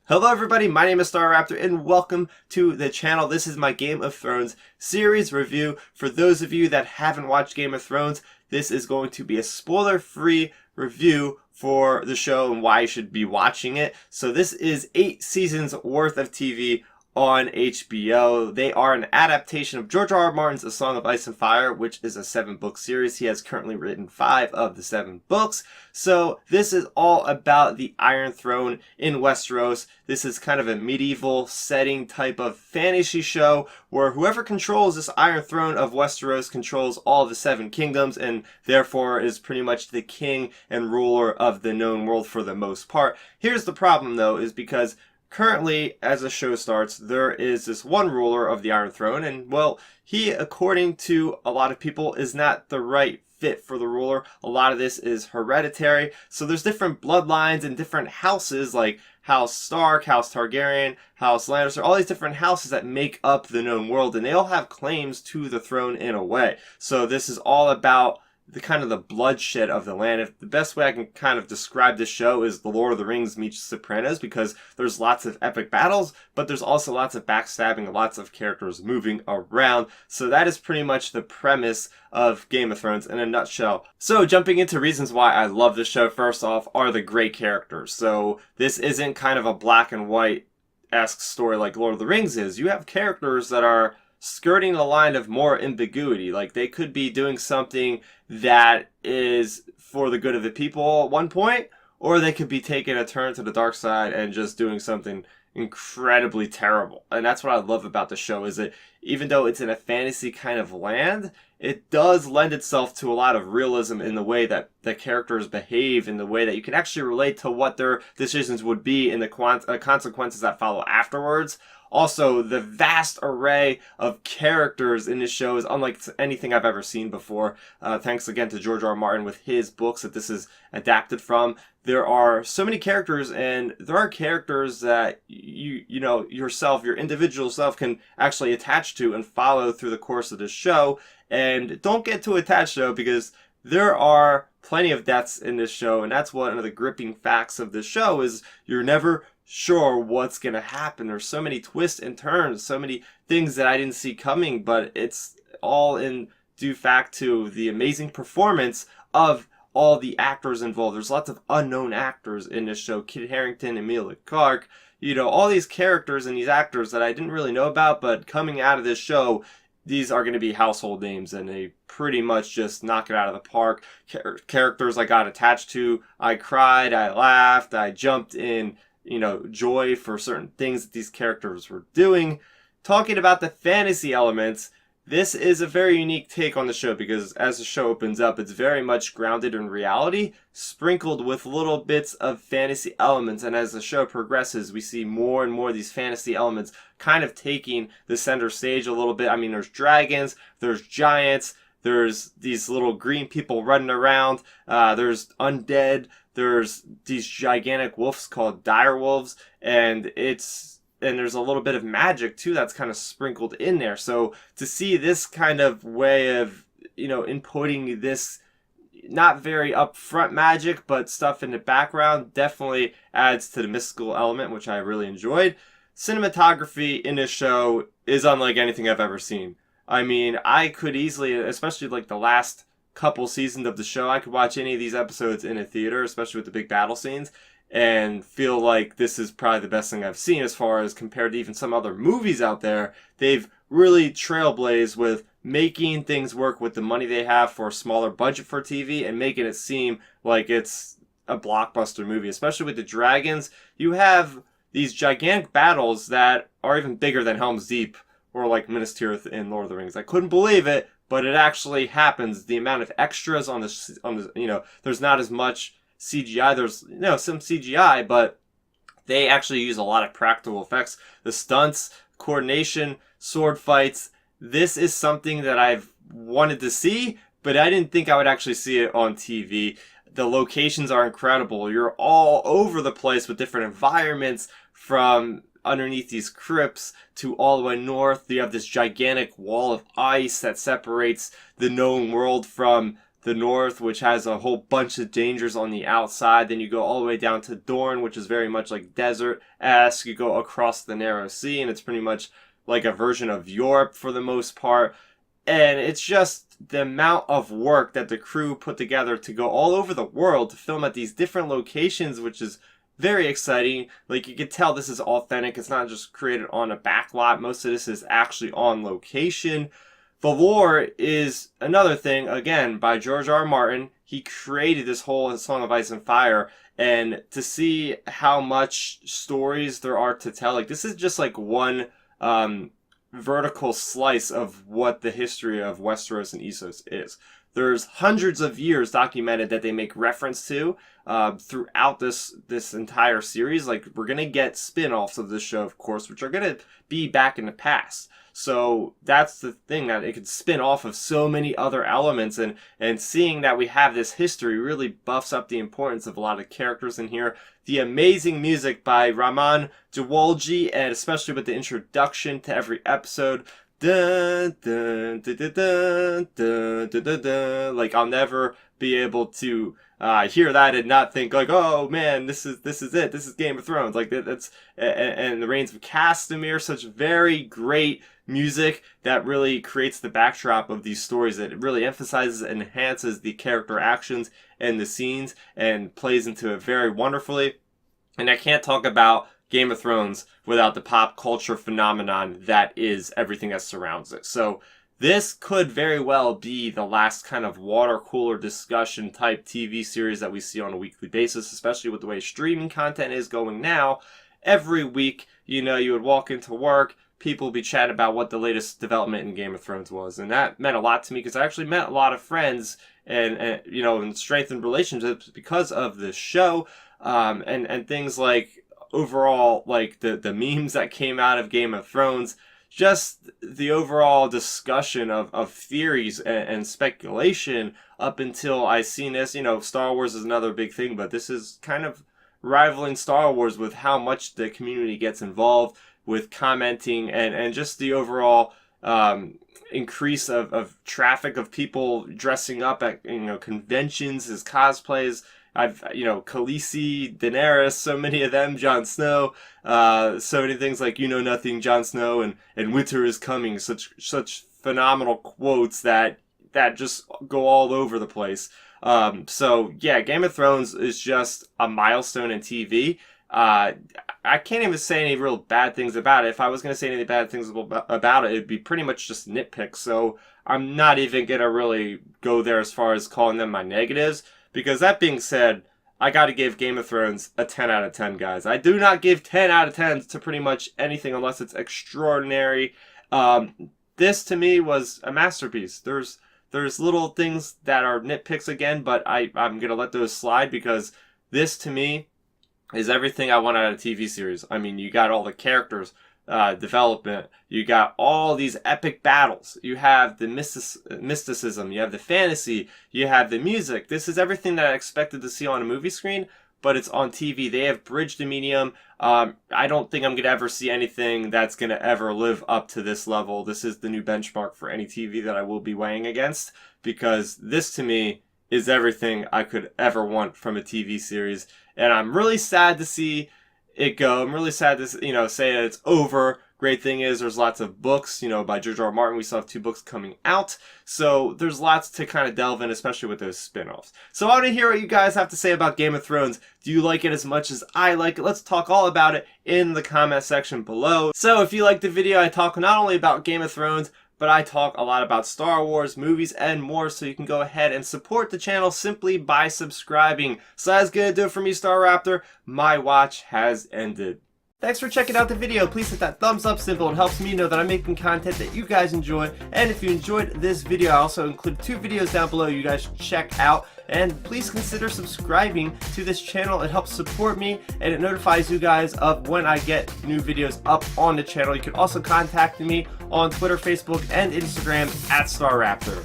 Hello everybody, my name is Starrapter and welcome to the channel. This is my Game of Thrones series review. For those of you that haven't watched Game of Thrones, this is going to be a spoiler-free review for the show and why you should be watching it. So this is 8 seasons worth of TV on HBO. They are an adaptation of George R.R. Martin's A Song of Ice and Fire, which is a 7-book series. He has currently written 5 of the 7 books. So this is all about the Iron Throne in Westeros. This is kind of a medieval setting type of fantasy show where whoever controls this Iron Throne of Westeros controls all the 7 kingdoms and therefore is pretty much the king and ruler of the known world for the most part. Here's the problem though, is because currently, as the show starts, there is this one ruler of the Iron Throne, and, well, he, according to a lot of people, is not the right fit for the ruler. A lot of this is hereditary, so there's different bloodlines and different houses, like House Stark, House Targaryen, House Lannister, all these different houses that make up the known world, and they all have claims to the throne in a way. So this is all about the kind of the bloodshed of the land. If the best way I can kind of describe this show is The Lord of the Rings meets Sopranos, because there's lots of epic battles, but there's also lots of backstabbing and lots of characters moving around. So that is pretty much the premise of Game of Thrones in a nutshell. So jumping into reasons why I love this show, first off, are the great characters. So this isn't kind of a black and white-esque story like Lord of the Rings is. You have characters that are skirting the line of more ambiguity. Like, they could be doing something that is for the good of the people at one point, or they could be taking a turn to the dark side and just doing something incredibly terrible. And that's what I love about the show, is that even though it's in a fantasy kind of land, it does lend itself to a lot of realism in the way that the characters behave, in the way that you can actually relate to what their decisions would be and the consequences that follow afterwards. Also, the vast array of characters in this show is unlike anything I've ever seen before. Thanks again to George R.R. Martin with his books that this is adapted from. There are so many characters, and there are characters that you know, yourself, your individual self, can actually attach to and follow through the course of this show. And don't get too attached, though, because there are plenty of deaths in this show, and that's one of the gripping facts of this show, is you're never sure what's gonna happen. There's so many twists and turns, so many things that I didn't see coming, but it's all in due fact to the amazing performance of all the actors involved. There's lots of unknown actors in this show. Kit Harington, Emilia Clarke, you know, all these characters and these actors that I didn't really know about, but coming out of this show, these are going to be household names, and they pretty much just knock it out of the park. Characters I got attached to, I cried, I laughed, I jumped in, you know, joy for certain things that these characters were doing. Talking about the fantasy elements, this is a very unique take on the show, because as the show opens up, it's very much grounded in reality, sprinkled with little bits of fantasy elements, and as the show progresses, we see more and more of these fantasy elements kind of taking the center stage a little bit. I mean, there's dragons, there's giants, there's these little green people running around, there's undead, there's these gigantic wolves called dire wolves, and there's a little bit of magic too that's kind of sprinkled in there. So to see this kind of way of, you know, inputting this not very upfront magic, but stuff in the background, definitely adds to the mystical element, which I really enjoyed. Cinematography in this show is unlike anything I've ever seen. I mean, I could easily, especially like the last couple seasons of the show, I could watch any of these episodes in a theater, especially with the big battle scenes, and feel like this is probably the best thing I've seen as far as compared to even some other movies out there. They've really trailblazed with making things work with the money they have for a smaller budget for TV and making it seem like it's a blockbuster movie. Especially with the dragons, you have these gigantic battles that are even bigger than Helm's Deep or like Minas Tirith in Lord of the Rings. I couldn't believe it, but it actually happens. The amount of extras on the you know, there's not as much CGI. There's, you know, some CGI, but they actually use a lot of practical effects. The stunts, coordination, sword fights. This is something that I've wanted to see, but I didn't think I would actually see it on TV. The locations are incredible. You're all over the place with different environments, from underneath these crypts to all the way north. You have this gigantic wall of ice that separates the known world from the north, which has a whole bunch of dangers on the outside. Then you go all the way down to Dorne, which is very much like desert-esque. You go across the narrow sea, and it's pretty much like a version of Europe for the most part. And it's just the amount of work that the crew put together to go all over the world to film at these different locations, which is very exciting. Like, you can tell this is authentic. It's not just created on a backlot. Most of this is actually on location. The lore is another thing, again, by George R.R. Martin. He created this whole Song of Ice and Fire, and to see how much stories there are to tell, like, this is just like one vertical slice of what the history of Westeros and Essos is. There's hundreds of years documented that they make reference to throughout this entire series. Like, we're going to get spin-offs of this show, of course, which are going to be back in the past. So that's the thing, that it could spin off of so many other elements, and seeing that we have this history really buffs up the importance of a lot of characters in here. The amazing music by Raman Djawalji, and especially with the introduction to every episode. Dun, dun, dun, dun, dun, dun, dun, dun, dun. Like, I'll never be able to hear that and not think like, oh man, this is it. This is Game of Thrones. Like, that's and the Reigns of Castamere, such very great music that really creates the backdrop of these stories, that it really emphasizes and enhances the character actions and the scenes and plays into it very wonderfully. And I can't talk about Game of Thrones without the pop culture phenomenon that is everything that surrounds it. So this could very well be the last kind of water cooler discussion type TV series that we see on a weekly basis, especially with the way streaming content is going now. Every week, you would walk into work, people would be chatting about what the latest development in Game of Thrones was. And that meant a lot to me, because I actually met a lot of friends and strengthened relationships because of this show. And things like, overall, like the memes that came out of Game of Thrones, just the overall discussion of theories and speculation up until I seen this. Star Wars is another big thing, but this is kind of rivaling Star Wars with how much the community gets involved with commenting and just the overall increase of traffic of people dressing up at conventions as cosplays. I've, Khaleesi, Daenerys, so many of them, Jon Snow, so many things like, nothing, Jon Snow, and winter is coming, such phenomenal quotes that just go all over the place. So yeah, Game of Thrones is just a milestone in TV. I can't even say any real bad things about it. If I was going to say any bad things about it, it'd be pretty much just nitpicks. So I'm not even going to really go there as far as calling them my negatives. Because that being said, I got to give Game of Thrones a 10 out of 10, guys. I do not give 10 out of 10 to pretty much anything unless it's extraordinary. This, to me, was a masterpiece. There's little things that are nitpicks again, but I'm going to let those slide, because this, to me, is everything I want out of a TV series. I mean, you got all the characters, development, you got all these epic battles, you have the mysticism, you have the fantasy, you have the music. This is everything that I expected to see on a movie screen, but it's on TV. They have bridged the medium. I don't think I'm going to ever see anything that's going to ever live up to this level. This is the new benchmark for any TV that I will be weighing against, because this, to me, is everything I could ever want from a TV series. And I'm really sad to see it go. I'm really sad to, say that it's over. Great thing is there's lots of books, by George R.R. Martin. We still have 2 books coming out. So there's lots to kind of delve in, especially with those spin-offs. So I want to hear what you guys have to say about Game of Thrones. Do you like it as much as I like it? Let's talk all about it in the comment section below. So if you liked the video, I talk not only about Game of Thrones, but I talk a lot about Star Wars, movies, and more, so you can go ahead and support the channel simply by subscribing. So that's gonna do it for me, Starrapter. My watch has ended. Thanks for checking out the video. Please hit that thumbs up symbol. It helps me know that I'm making content that you guys enjoy. And if you enjoyed this video, I also included 2 videos down below you guys should check out. And please consider subscribing to this channel. It helps support me, and it notifies you guys of when I get new videos up on the channel. You can also contact me on Twitter, Facebook, and Instagram at Starrapter.